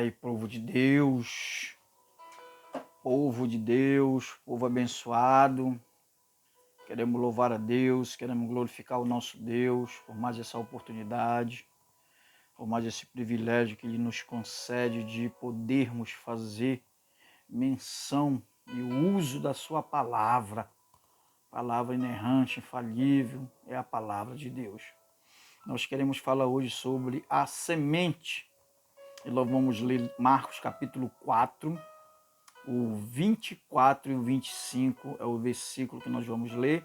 Pai, povo de Deus, povo abençoado. Queremos louvar a Deus, queremos glorificar o nosso Deus por mais essa oportunidade, por mais esse privilégio que Ele nos concede de podermos fazer menção e o uso da sua palavra. Palavra inerrante, infalível, é a palavra de Deus. Nós queremos falar hoje sobre a semente. E nós vamos ler Marcos capítulo 4, o 24 e o 25 é o versículo que nós vamos ler.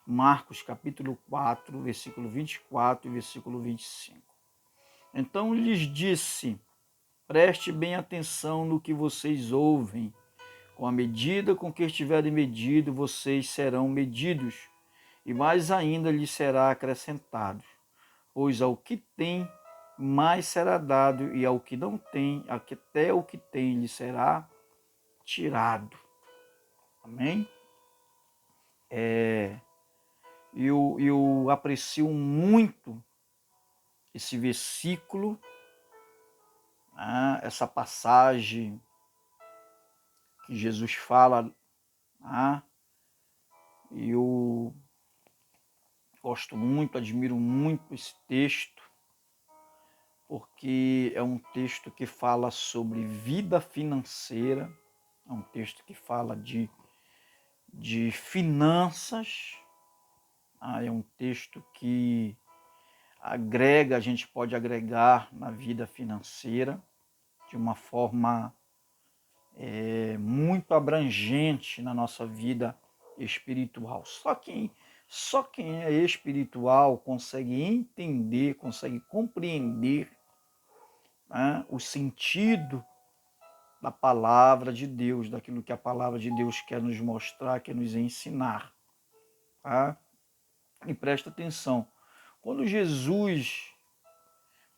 Marcos capítulo 4, versículo 24 e versículo 25. Então lhes disse: preste bem atenção no que vocês ouvem. Com a medida com que estiverem medido, vocês serão medidos, e mais ainda lhes será acrescentado. Pois ao que tem, mais será dado, e ao que não tem, até o que tem lhe será tirado. Amém? Eu aprecio muito esse versículo, essa passagem que Jesus fala. Eu gosto muito, admiro muito esse texto, porque é um texto que fala sobre vida financeira, é um texto que fala de finanças, é um texto que agrega, a gente pode agregar na vida financeira de uma forma muito abrangente na nossa vida espiritual. Só quem é espiritual consegue entender, consegue compreender o sentido da palavra de Deus, daquilo que a palavra de Deus quer nos mostrar, quer nos ensinar. Tá? E presta atenção,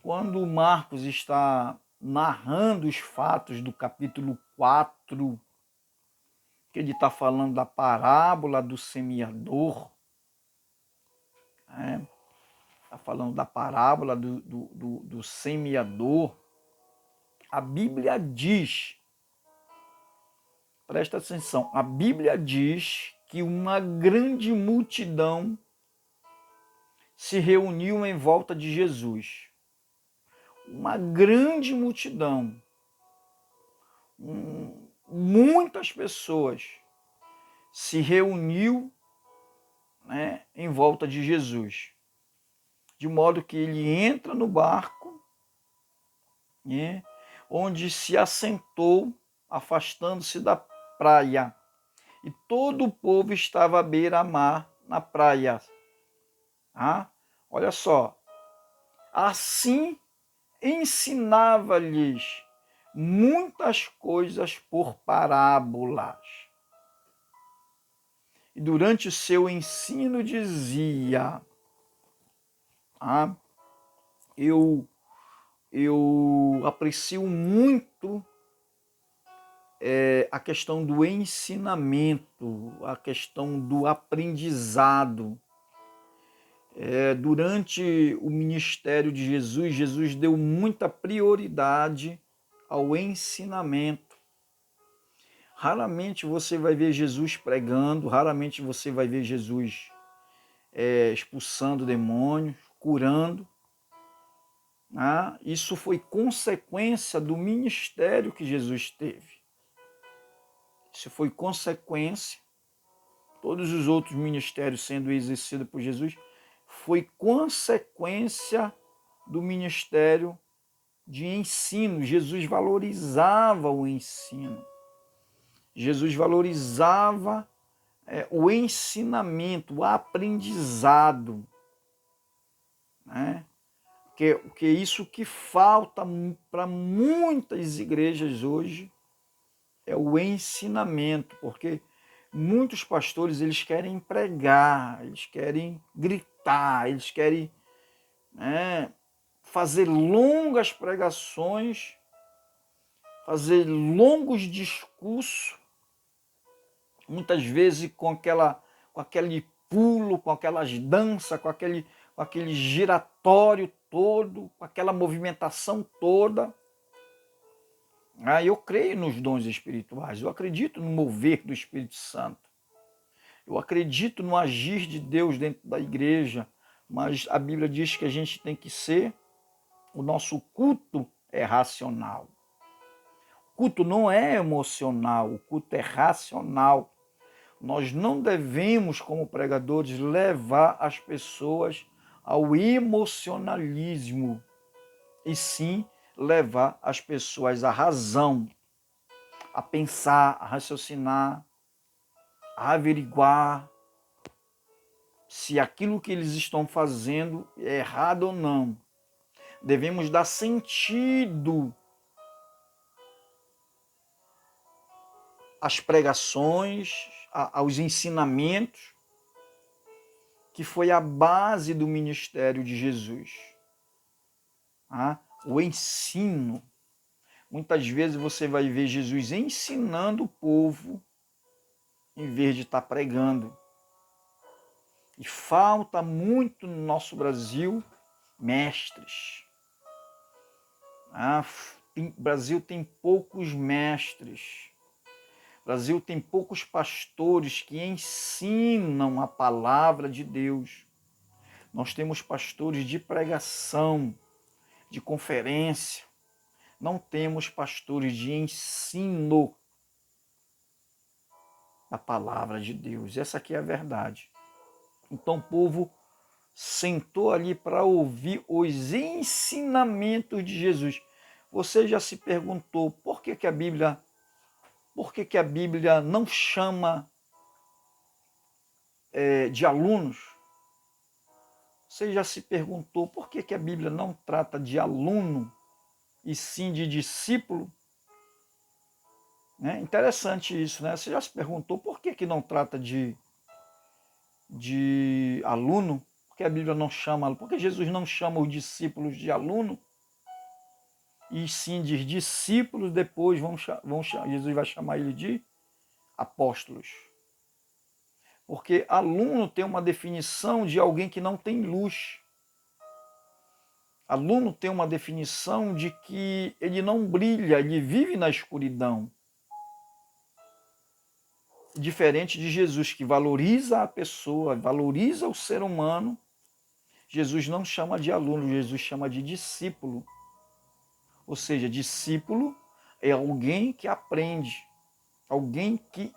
quando Marcos está narrando os fatos do capítulo 4, que ele está falando da parábola do semeador, está falando da parábola do semeador, a Bíblia diz, presta atenção, a Bíblia diz que uma grande multidão se reuniu em volta de Jesus. Uma grande multidão, muitas pessoas se reuniu em volta de Jesus. De modo que ele entra no barco, onde se assentou, afastando-se da praia. E todo o povo estava à beira-mar na praia. Olha só. Assim ensinava-lhes muitas coisas por parábolas. E durante o seu ensino dizia: eu aprecio muito a questão do ensinamento, a questão do aprendizado. Durante o ministério de Jesus, Jesus deu muita prioridade ao ensinamento. Raramente você vai ver Jesus pregando, raramente você vai ver Jesus expulsando demônios, curando. Isso foi consequência do ministério que Jesus teve. Isso foi consequência, todos os outros ministérios sendo exercidos por Jesus, foi consequência do ministério de ensino. Jesus valorizava o ensino. Jesus valorizava o ensinamento, o aprendizado. Que isso que falta para muitas igrejas hoje é o ensinamento, porque muitos pastores eles querem pregar, eles querem gritar, eles querem fazer longas pregações, fazer longos discursos, muitas vezes com aquele pulo, com aquelas danças, com aquele giratório todo, com aquela movimentação toda. Eu creio nos dons espirituais, eu acredito no mover do Espírito Santo, eu acredito no agir de Deus dentro da igreja, mas a Bíblia diz que a gente tem que ser, o nosso culto é racional. O culto não é emocional, o culto é racional. Nós não devemos, como pregadores, levar as pessoas ao emocionalismo, e sim levar as pessoas à razão, a pensar, a raciocinar, a averiguar se aquilo que eles estão fazendo é errado ou não. Devemos dar sentido às pregações, aos ensinamentos, que foi a base do ministério de Jesus. O ensino. Muitas vezes você vai ver Jesus ensinando o povo em vez de estar pregando. E falta muito no nosso Brasil mestres. O Brasil tem poucos mestres. O Brasil tem poucos pastores que ensinam a palavra de Deus. Nós temos pastores de pregação, de conferência. Não temos pastores de ensino da palavra de Deus. Essa aqui é a verdade. Então o povo sentou ali para ouvir os ensinamentos de Jesus. Você já se perguntou por que a Bíblia não chama de alunos? Você já se perguntou por que a Bíblia não trata de aluno e sim de discípulo? Interessante isso, né? Você já se perguntou por que não trata de aluno? Por que a Bíblia não chama, por que Jesus não chama os discípulos de aluno? E sim de discípulos, depois Jesus vai chamar ele de apóstolos. Porque aluno tem uma definição de alguém que não tem luz. Aluno tem uma definição de que ele não brilha, ele vive na escuridão. Diferente de Jesus, que valoriza a pessoa, valoriza o ser humano, Jesus não chama de aluno, Jesus chama de discípulo. Ou seja, discípulo é alguém que aprende, alguém que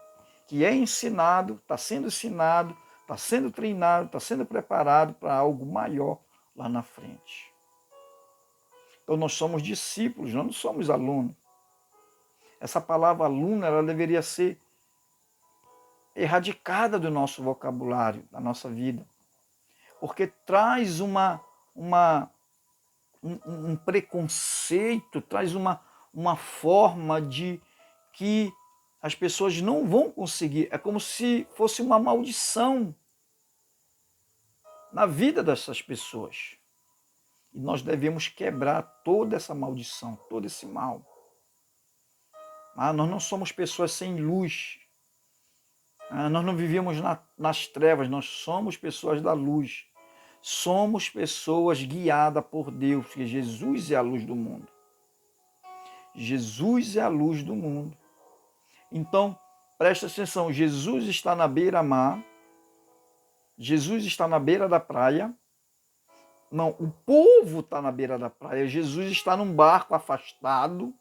é ensinado, está sendo treinado, está sendo preparado para algo maior lá na frente. Então nós somos discípulos, nós não somos alunos. Essa palavra aluno, ela deveria ser erradicada do nosso vocabulário, da nossa vida. Porque traz um preconceito, traz uma forma de que as pessoas não vão conseguir. É como se fosse uma maldição na vida dessas pessoas. E nós devemos quebrar toda essa maldição, todo esse mal. Nós não somos pessoas sem luz. Nós não vivíamos nas trevas, nós somos pessoas da luz. Somos pessoas guiadas por Deus, porque Jesus é a luz do mundo. Jesus é a luz do mundo. Então, presta atenção, Jesus está na beira-mar, Jesus está na beira da praia. Não, o povo está na beira da praia. Jesus está num barco afastado,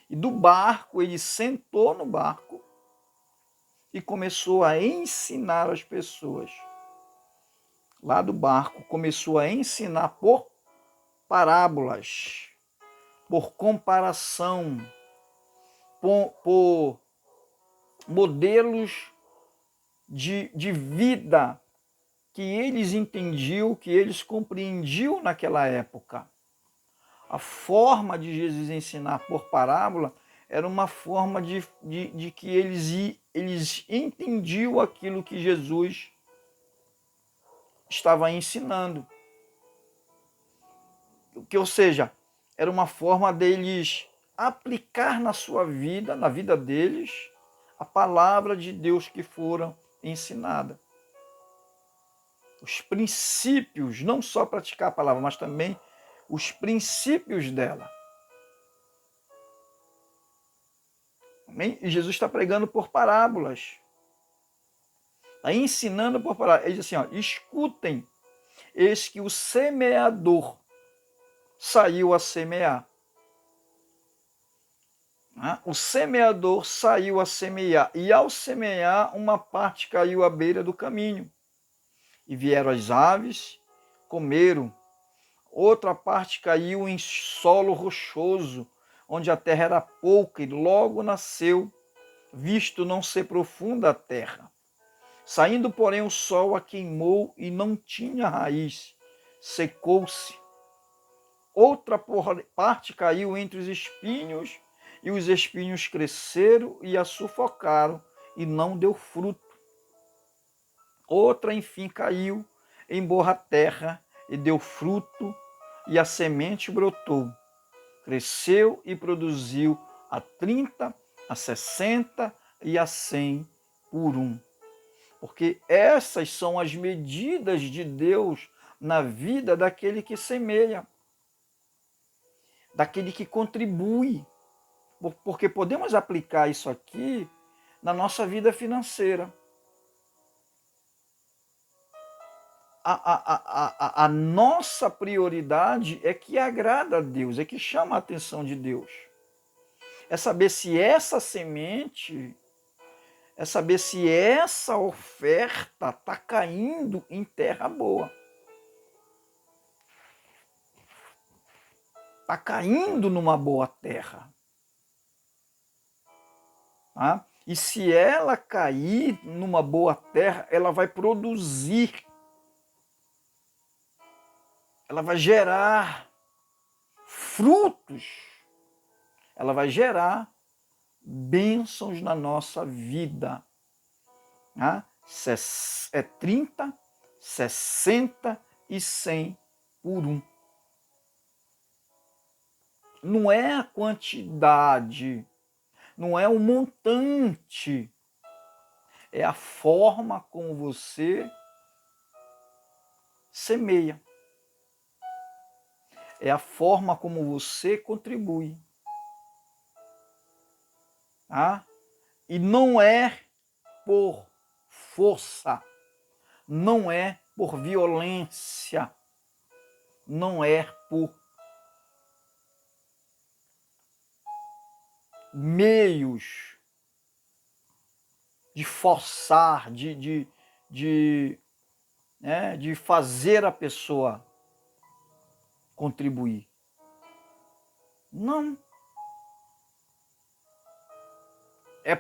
e do barco ele sentou no barco e começou a ensinar as pessoas. Lá do barco começou a ensinar por parábolas, por comparação, por modelos de vida que eles entendiam, que eles compreendiam naquela época. A forma de Jesus ensinar por parábola era uma forma de que eles entendiam aquilo que Jesus estava ensinando. Ou seja, era uma forma deles aplicar na sua vida, na vida deles, a palavra de Deus que foram ensinada. Os princípios, não só praticar a palavra, mas também os princípios dela. Amém? E Jesus está pregando por parábolas. Está ensinando por parábolas. Ele diz assim, ó, escutem, eis que o semeador saiu a semear. O semeador saiu a semear, e ao semear, uma parte caiu à beira do caminho. E vieram as aves, comeram. Outra parte caiu em solo rochoso, onde a terra era pouca, e logo nasceu, visto não ser profunda a terra. Saindo, porém, o sol a queimou e não tinha raiz, secou-se. Outra parte caiu entre os espinhos, e os espinhos cresceram e a sufocaram, e não deu fruto. Outra, enfim, caiu em boa terra, e deu fruto, e a semente brotou. Cresceu e produziu a 30, a 60 e a 100 por um. Porque essas são as medidas de Deus na vida daquele que semeia, daquele que contribui. Porque podemos aplicar isso aqui na nossa vida financeira. A nossa prioridade é que agrada a Deus, é que chama a atenção de Deus. É saber se essa semente, é saber se essa oferta está caindo em terra boa. Está caindo numa boa terra. Tá? E se ela cair numa boa terra, ela vai produzir. Ela vai gerar frutos. Ela vai gerar bênçãos na nossa vida. Tá? É 30, 60 e 100 por um. Não é a quantidade, não é o montante, é a forma como você semeia. É a forma como você contribui. Tá? E não é por força, não é por violência, não é por meios de forçar, de fazer a pessoa contribuir. Não. É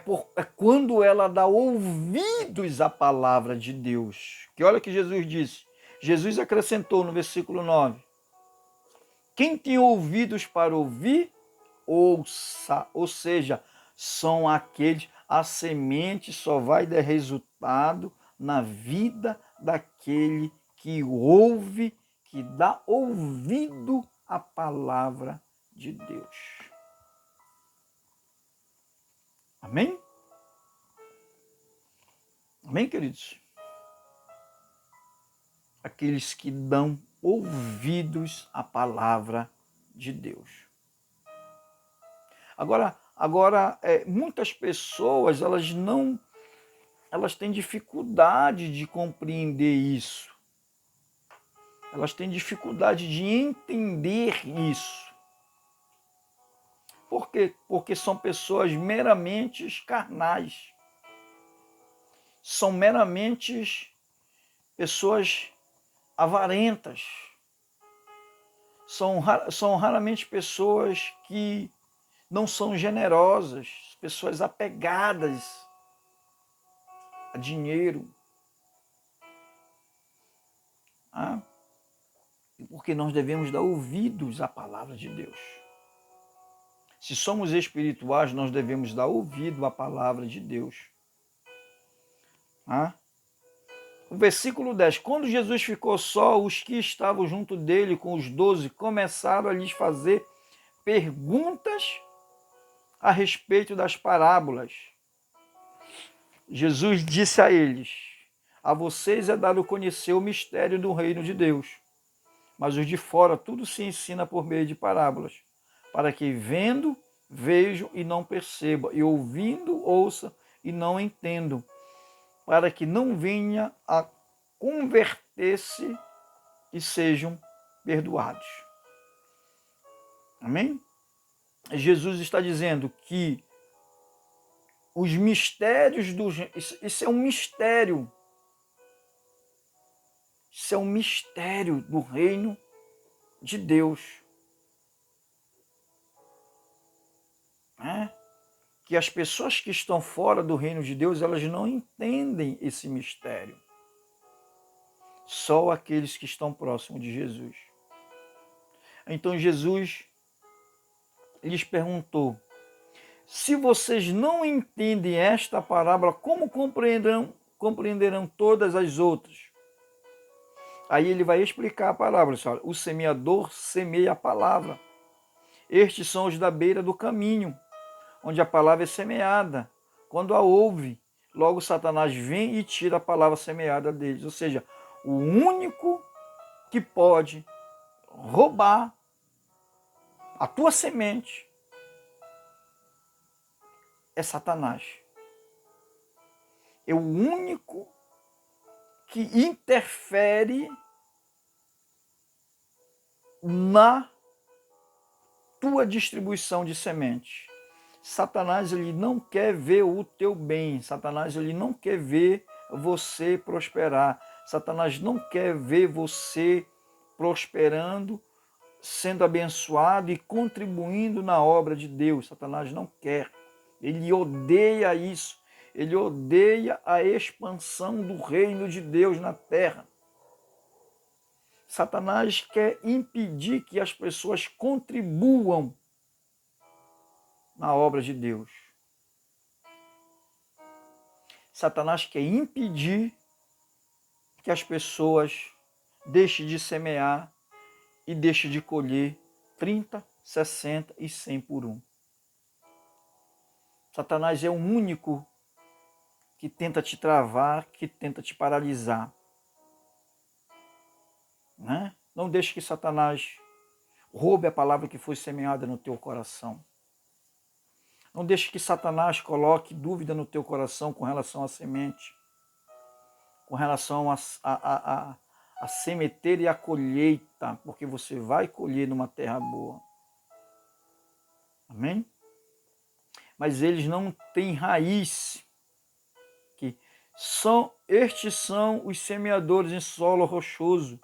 quando ela dá ouvidos à palavra de Deus. Que olha que Jesus disse. Jesus acrescentou no versículo 9. Quem tem ouvidos para ouvir, ouça. Ou seja, são aqueles, a semente só vai dar resultado na vida daquele que ouve, que dá ouvido à palavra de Deus. Amém? Amém, queridos? Aqueles que dão ouvidos à palavra de Deus. Agora muitas pessoas, elas têm dificuldade de compreender isso. Elas têm dificuldade de entender isso. Por quê? Porque são pessoas meramente carnais. São meramente pessoas avarentas. São raramente pessoas que não são generosas, pessoas apegadas a dinheiro. Porque nós devemos dar ouvidos à palavra de Deus. Se somos espirituais, nós devemos dar ouvido à palavra de Deus. O versículo 10. Quando Jesus ficou só, os que estavam junto dele com os 12 começaram a lhes fazer perguntas a respeito das parábolas. Jesus disse a eles: a vocês é dado conhecer o mistério do reino de Deus, mas os de fora tudo se ensina por meio de parábolas, para que vendo vejo e não perceba, e ouvindo, ouça e não entendo, para que não venha a converter-se e sejam perdoados. Amém? Jesus está dizendo que os mistérios do... Isso é um mistério. Isso é um mistério do reino de Deus. Que as pessoas que estão fora do reino de Deus, elas não entendem esse mistério. Só aqueles que estão próximos de Jesus. Então Jesus lhes perguntou: se vocês não entendem esta parábola, como compreenderão todas as outras? Aí ele vai explicar a parábola. O semeador semeia a palavra. Estes são os da beira do caminho, onde a palavra é semeada. Quando a ouve, logo Satanás vem e tira a palavra semeada deles. Ou seja, o único que pode roubar a tua semente é Satanás. É o único que interfere na tua distribuição de semente. Satanás, ele não quer ver o teu bem. Satanás, ele não quer ver você prosperar. Satanás não quer ver você prosperando, sendo abençoado e contribuindo na obra de Deus. Satanás não quer. Ele odeia isso. Ele odeia a expansão do reino de Deus na terra. Satanás quer impedir que as pessoas contribuam na obra de Deus. Satanás quer impedir que as pessoas deixem de semear e deixem de colher 30, 60 e 100 por um. Satanás é o único que tenta te travar, que tenta te paralisar. Né? Não deixe que Satanás roube a palavra que foi semeada no teu coração. Não deixe que Satanás coloque dúvida no teu coração com relação à semente, com relação a semeter e a colheita, porque você vai colher numa terra boa. Amém? Mas eles não têm raiz. Estes são os semeadores em solo rochoso,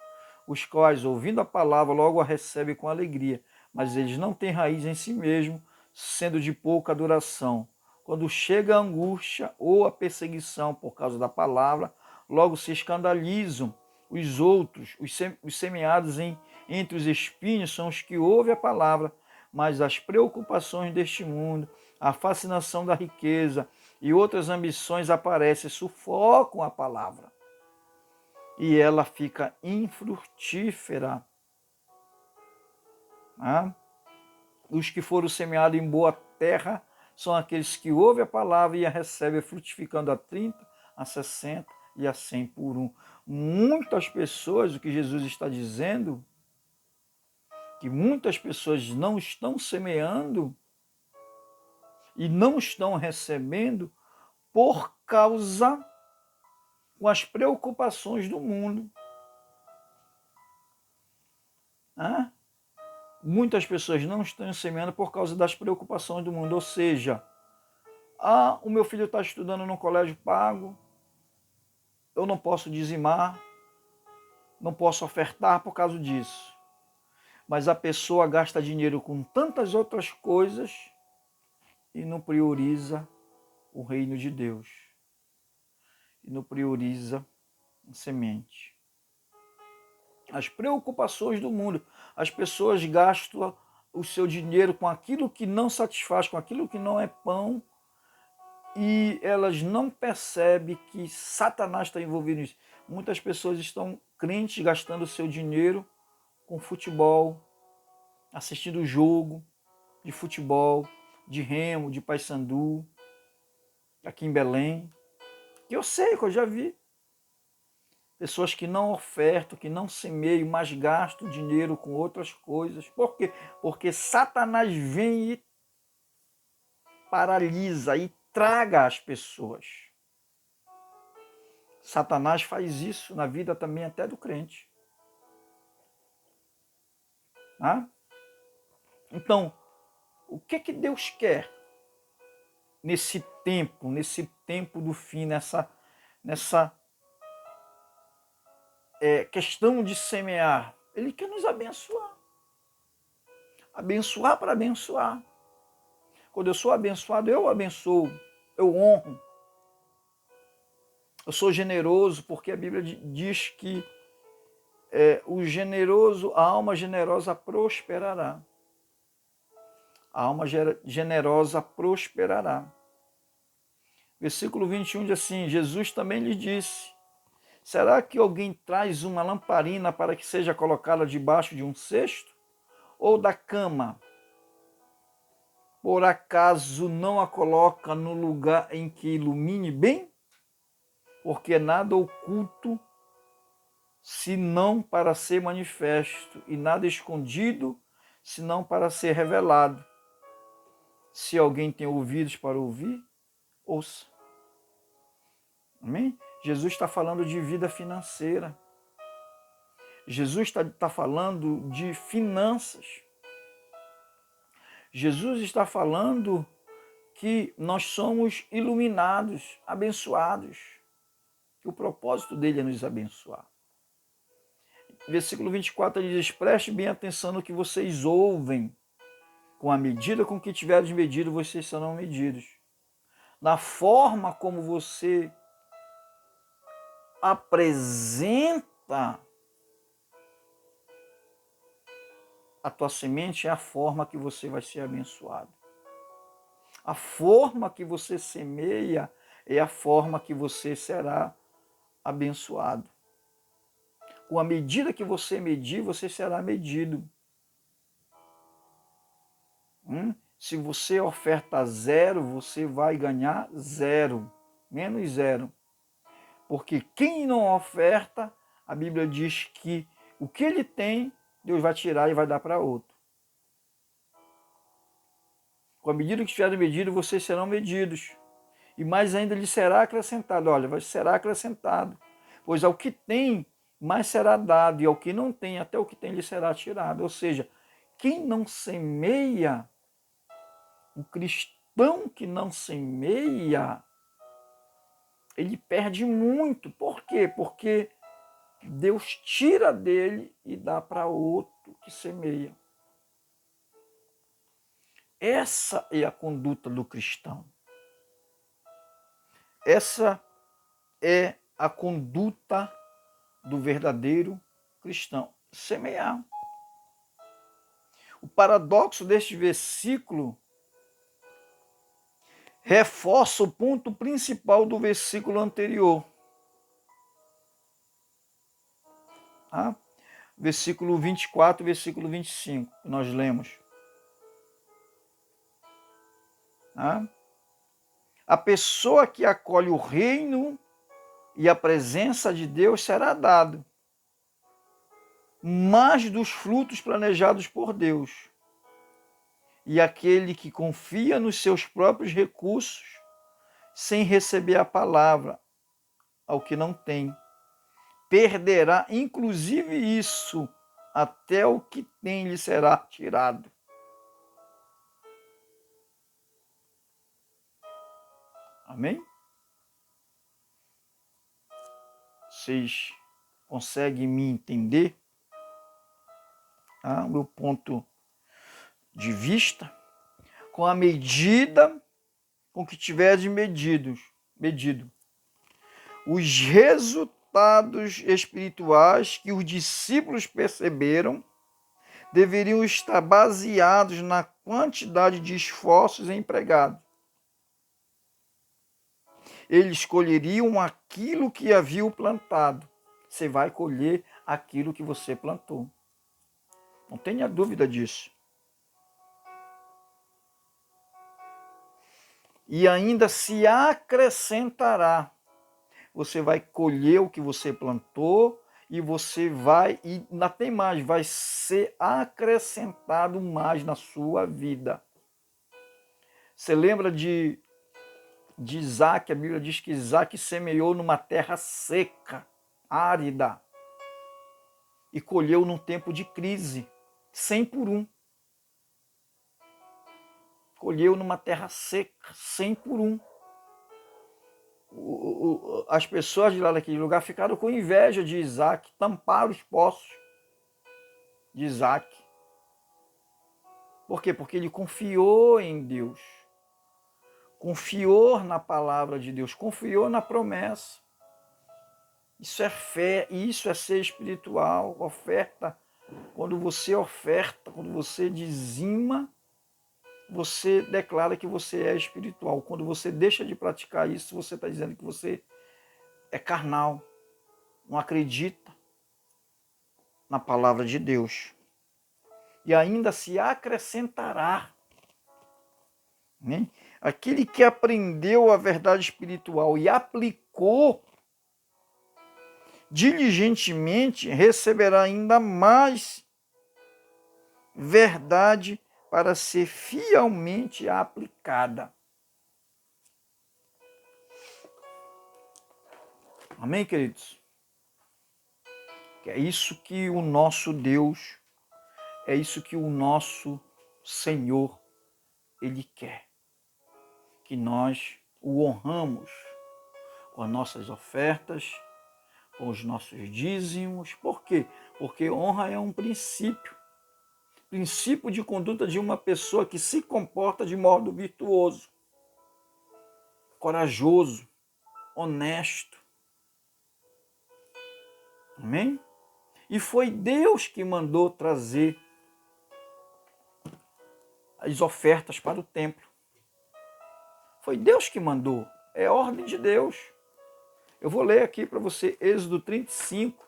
os quais, ouvindo a palavra, logo a recebem com alegria, mas eles não têm raiz em si mesmo, sendo de pouca duração. Quando chega a angústia ou a perseguição por causa da palavra, logo se escandalizam. Os outros, os semeados entre os espinhos, são os que ouvem a palavra, mas as preocupações deste mundo, a fascinação da riqueza e outras ambições aparecem, sufocam a palavra. E ela fica infrutífera. Os que foram semeados em boa terra são aqueles que ouvem a palavra e a recebem frutificando a 30, a 60 e a 100 por um. Muitas pessoas, o que Jesus está dizendo, que muitas pessoas não estão semeando e não estão recebendo por causa com as preocupações do mundo. Muitas pessoas não estão semeando por causa das preocupações do mundo, ou seja, o meu filho está estudando num colégio pago, eu não posso dizimar, não posso ofertar por causa disso. Mas a pessoa gasta dinheiro com tantas outras coisas e não prioriza o reino de Deus. E não prioriza a semente. As preocupações do mundo. As pessoas gastam o seu dinheiro com aquilo que não satisfaz, com aquilo que não é pão, e elas não percebem que Satanás está envolvido nisso. Muitas pessoas estão crentes gastando o seu dinheiro com futebol, assistindo jogo de futebol, de Remo, de Paysandu, aqui em Belém, que eu sei, que eu já vi. Pessoas que não ofertam, que não semeiam, mas gastam dinheiro com outras coisas. Por quê? Porque Satanás vem e paralisa e traga as pessoas. Satanás faz isso na vida também até do crente. Ah? Então, o que Deus quer nesse tempo do fim, nessa questão de semear? Ele quer nos abençoar. Abençoar para abençoar. Quando eu sou abençoado, eu abençoo, eu honro. Eu sou generoso, porque a Bíblia diz que o generoso, a alma generosa prosperará. A alma generosa prosperará. Versículo 21 diz assim, Jesus também lhe disse, será que alguém traz uma lamparina para que seja colocada debaixo de um cesto? Ou da cama? Por acaso não a coloca no lugar em que ilumine bem? Porque nada oculto, senão para ser manifesto, e nada escondido, senão para ser revelado. Se alguém tem ouvidos para ouvir, ouça. Amém? Jesus está falando de vida financeira. Jesus está falando de finanças. Jesus está falando que nós somos iluminados, abençoados. Que o propósito dele é nos abençoar. Versículo 24, ele diz, preste bem atenção no que vocês ouvem. Com a medida com que tiveres medido, vocês serão medidos. Na forma como você apresenta a tua semente, é a forma que você vai ser abençoado. A forma que você semeia é a forma que você será abençoado. Com a medida que você medir, você será medido. Se você oferta 0, você vai ganhar 0, menos 0. Porque quem não oferta, a Bíblia diz que o que ele tem, Deus vai tirar e vai dar para outro. Com a medida que estiverem medidos, vocês serão medidos. E mais ainda lhe será acrescentado. Olha, será acrescentado. Pois ao que tem, mais será dado. E ao que não tem, até o que tem lhe será tirado. Ou seja, quem não semeia, o cristão que não semeia, ele perde muito. Por quê? Porque Deus tira dele e dá para outro que semeia. Essa é a conduta do cristão. Essa é a conduta do verdadeiro cristão. Semear. O paradoxo deste versículo reforça o ponto principal do versículo anterior. Versículo 24 e versículo 25, que nós lemos. A pessoa que acolhe o reino e a presença de Deus será dado, mais dos frutos planejados por Deus. E aquele que confia nos seus próprios recursos, sem receber a palavra, ao que não tem, perderá inclusive isso, até o que tem lhe será tirado. Amém? Vocês conseguem me entender? O meu ponto de vista? Com a medida com que tiveres medido, os resultados espirituais que os discípulos perceberam deveriam estar baseados na quantidade de esforços empregados. Eles colheriam aquilo que haviam plantado. Você vai colher aquilo que você plantou. Não tenha dúvida disso. E ainda se acrescentará. Você vai colher o que você plantou e você vai, e ainda tem mais, vai ser acrescentado mais na sua vida. Você lembra de Isaac? A Bíblia diz que Isaac semeou numa terra seca, árida, e colheu num tempo de crise, 100 por 1. Colheu numa terra seca, 100 por 1. As pessoas de lá daquele lugar ficaram com inveja de Isaac, tamparam os poços de Isaac. Por quê? Porque ele confiou em Deus, confiou na palavra de Deus, confiou na promessa. Isso é fé, isso é ser espiritual. Oferta, quando você oferta, quando você dizima, você declara que você é espiritual. Quando você deixa de praticar isso, você está dizendo que você é carnal, não acredita na palavra de Deus. E ainda se acrescentará, né? Aquele que aprendeu a verdade espiritual e aplicou diligentemente, receberá ainda mais verdade para ser fielmente aplicada. Amém, queridos? Que é isso que o nosso Deus, é isso que o nosso Senhor, Ele quer. Que nós o honramos com as nossas ofertas, com os nossos dízimos. Por quê? Porque honra é um princípio de conduta de uma pessoa que se comporta de modo virtuoso, corajoso, honesto. Amém? E foi Deus que mandou trazer as ofertas para o templo. Foi Deus que mandou. É ordem de Deus. Eu vou ler aqui para você, Êxodo 35.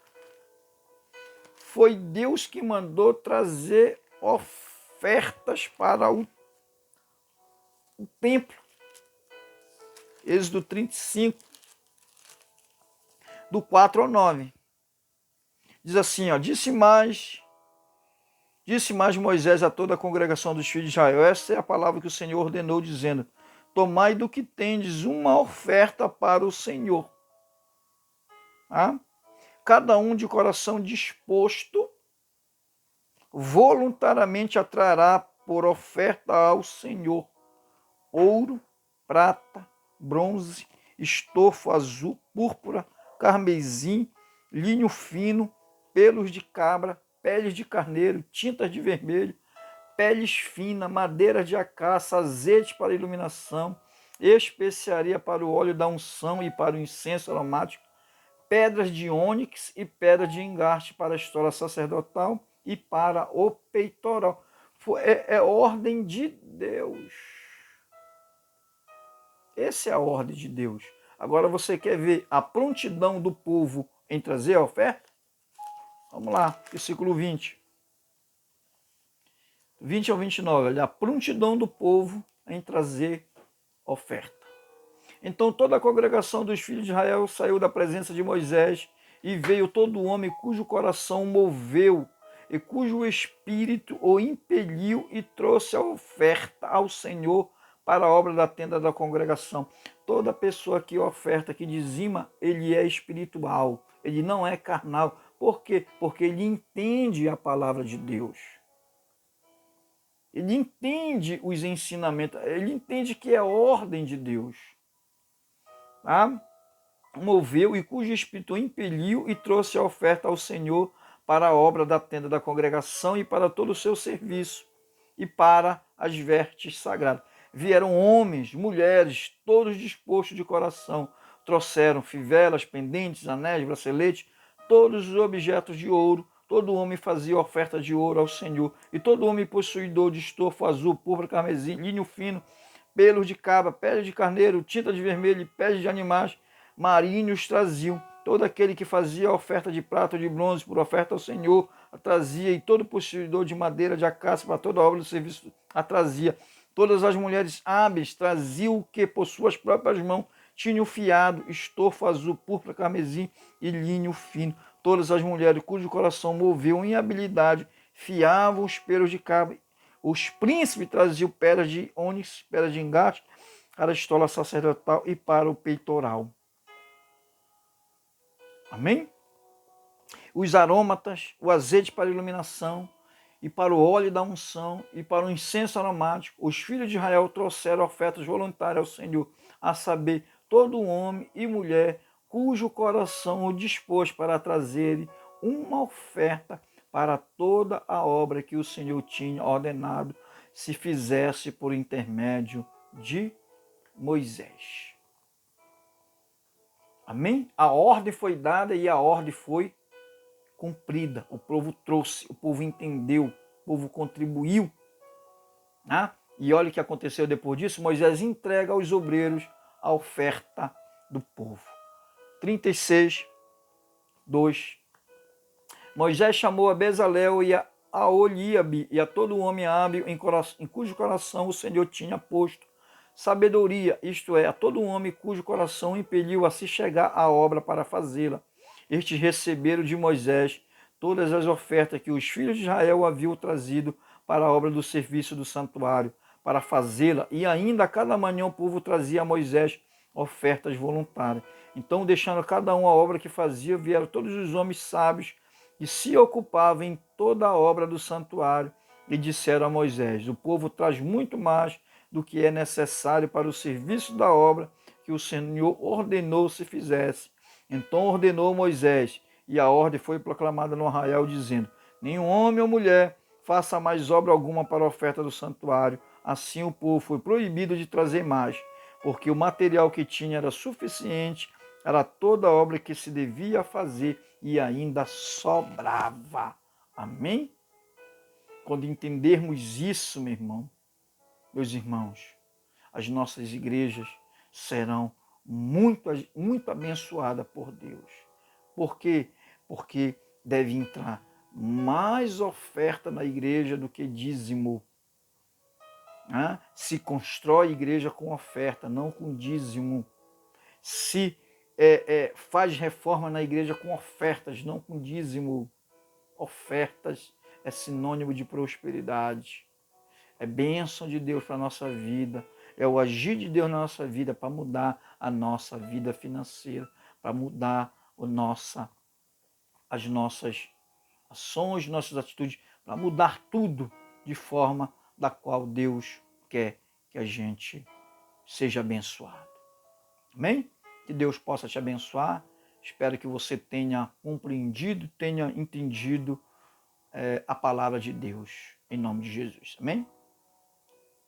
Foi Deus que mandou trazer ofertas para o templo. Êxodo 35, do 4 ao 9. Diz assim, ó, disse mais Moisés a toda a congregação dos filhos de Israel, essa é a palavra que o Senhor ordenou, dizendo, tomai do que tendes uma oferta para o Senhor. Tá? Cada um de coração disposto, voluntariamente atrará por oferta ao Senhor ouro, prata, bronze, estofo azul, púrpura, carmesim, linho fino, pelos de cabra, peles de carneiro, tintas de vermelho, peles finas, madeira de acácia, azeite para iluminação, especiaria para o óleo da unção e para o incenso aromático, pedras de ônix e pedras de engaste para a história sacerdotal e para o peitoral. É ordem de Deus. Essa é a ordem de Deus. Agora você quer ver a prontidão do povo em trazer a oferta? Vamos lá, versículo 20. 20 ao 29, olha, a prontidão do povo em trazer oferta. Então toda a congregação dos filhos de Israel saiu da presença de Moisés e veio todo homem cujo coração moveu e cujo espírito o impeliu e trouxe a oferta ao Senhor para a obra da tenda da congregação. Toda pessoa que oferta, que dizima, ele é espiritual, ele não é carnal. Por quê? Porque ele entende a palavra de Deus. Ele entende os ensinamentos, ele entende que é ordem de Deus. Tá? Moveu e cujo espírito impeliu e trouxe a oferta ao Senhor para a obra da tenda da congregação e para todo o seu serviço e para as vestes sagradas. Vieram homens, mulheres, todos dispostos de coração. Trouxeram fivelas, pendentes, anéis, braceletes, todos os objetos de ouro. Todo homem fazia oferta de ouro ao Senhor. E todo homem possuidor de estofo azul, púrpura, carmesim, linho fino, pelos de cabra, pele de carneiro, tinta de vermelho e peles de animais marinhos traziam. Todo aquele que fazia oferta de prata ou de bronze por oferta ao Senhor a trazia, e todo possuidor de madeira de acácia para toda a obra do serviço a trazia. Todas as mulheres hábeis traziam o que por suas próprias mãos tinham fiado, estofo azul, púrpura, carmesim e linho fino. Todas as mulheres cujo coração moveu em habilidade fiavam os pelos de cabra, Os príncipes traziam pedras de ônix, pedras de engaste, para a estola sacerdotal e para o peitoral. Amém? Os aromatas, o azeite para iluminação, e para o óleo da unção, e para o incenso aromático, os filhos de Israel trouxeram ofertas voluntárias ao Senhor, a saber, todo homem e mulher cujo coração o dispôs para trazerem uma oferta para toda a obra que o Senhor tinha ordenado se fizesse por intermédio de Moisés. Amém? A ordem foi dada e a ordem foi cumprida. O povo trouxe, o povo entendeu, o povo contribuiu. Né? E olha o que aconteceu depois disso. Moisés entrega aos obreiros a oferta do povo. 36, 2. Moisés chamou a Bezalel e a Oliabe e a todo homem hábil em cujo coração o Senhor tinha posto sabedoria, isto é, a todo homem cujo coração impeliu a se chegar à obra para fazê-la. Estes receberam de Moisés todas as ofertas que os filhos de Israel haviam trazido para a obra do serviço do santuário, para fazê-la, e ainda a cada manhã o povo trazia a Moisés ofertas voluntárias. Então, deixando cada um a obra que fazia, vieram todos os homens sábios e se ocupavam em toda a obra do santuário, e disseram a Moisés: o povo traz muito mais do que é necessário para o serviço da obra que o Senhor ordenou se fizesse. Então ordenou Moisés, e a ordem foi proclamada no arraial, dizendo: nenhum homem ou mulher faça mais obra alguma para a oferta do santuário. Assim o povo foi proibido de trazer mais, porque o material que tinha era suficiente, era toda a obra que se devia fazer e ainda sobrava. Amém? Quando entendermos isso, meu irmão, meus irmãos, as nossas igrejas serão muito, muito abençoadas por Deus. Por quê? Porque deve entrar mais oferta na igreja do que dízimo. Se constrói igreja com oferta, não com dízimo. Se faz reforma na igreja com ofertas, não com dízimo. Ofertas é sinônimo de prosperidade. É bênção de Deus para a nossa vida. É o agir de Deus na nossa vida para mudar a nossa vida financeira, para mudar as nossas ações, nossas atitudes, para mudar tudo de forma da qual Deus quer que a gente seja abençoado. Amém? Que Deus possa te abençoar. Espero que você tenha compreendido, tenha entendido a palavra de Deus, em nome de Jesus. Amém?